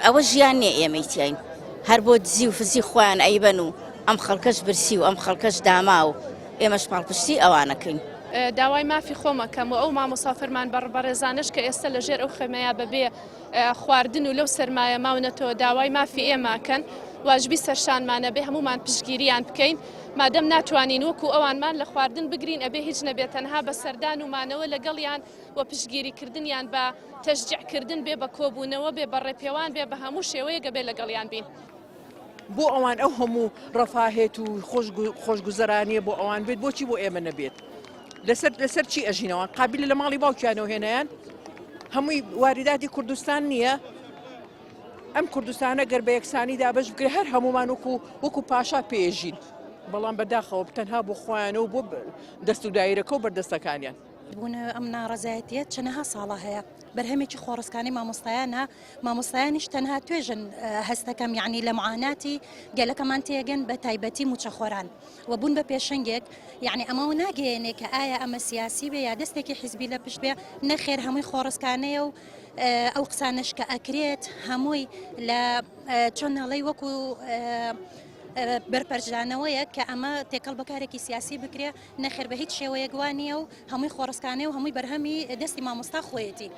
ئەوە ژیان نییە ئێمەیتیین هەر بۆ دزی و فزی خۆیان ئەیبەن و ئەم خەڵکەش برسی و ئەم خەڵکەش داما و ئێمەش پاڵپشتی ئەوانەکەین. داوای مافی خۆمەکەم و ئەو مامۆستا فەرمان بەڕێزانش کە ئێستا لەژێر ئەو خێمەیە بەبێ خواردن و لەو سەرمایە ماونەتەوە داوای مافی ئێماکەن واژبی سەرشانمانە بێ هەمومان پشتگیریان بکەین مادەم ناتوانین وەکو ئەوانمان لە خواردن بگرین ئەبێ هیچ نەبێت تەنها بە سەردان و مانەوە لەگەڵیان و پشتگیریکردنیان بە تەشجیعکردن بێ بە کۆبوونەوە بێ بە ڕێپێوان بێ بە هەموو شێوەیەکە بێ لەگەڵیان بین. بۆ ئەوان ئەو هەموو ڕەفاهێت و خۆشگوزەرانیە بۆ ئەوان بێت بۆچی بۆ ئێمە نەبێت لەسەر چی ئەژینەوە قابلە لە ماڵی باوکیانەوە هێنیان هەمووی واریداتی کوردستان نییە ئەم کوردستانە گەر بە یەکسانی دابش بکرێ هەر هەمومان وەکو پاشا پێژین بەڵام بەداخەوە تەنها بۆ خۆیانەوە بۆ دەست و دایرەکە و بەردەستەکانیان بوونە ئەم ناڕەزایەتیە چەنەها ساڵە هەیە بەرهەمێکی خۆڕستکانی مامۆستایانە مامۆستایانیش تەنها توێژن هەستەکەم یعنی لە معاناتی گەلەکەمان تێگەن بە تایبەتی موچەخۆران و بوون بە پێشنگێک یعنی ئەمە ناگەیەنێ کە ئایا ئەمە سیاسی بێ یا دەستێکی حیزبی لە پشت بێ نەخێر هەمووی خۆڕستکانەیە و ئەو قسانش کە ئەکرێت هەمووی لە چۆنەڵی وەکو بەرپەرجانەوەیە کە ئەمە تێکەڵ بەکارێکی سیاسی بکرێ نەخێر بە هیچ شێوەیە گوانیە و هەمووی خۆڕستکانەیە و هەمووی بەرهەمی دەستی مامۆستا خۆیەتی.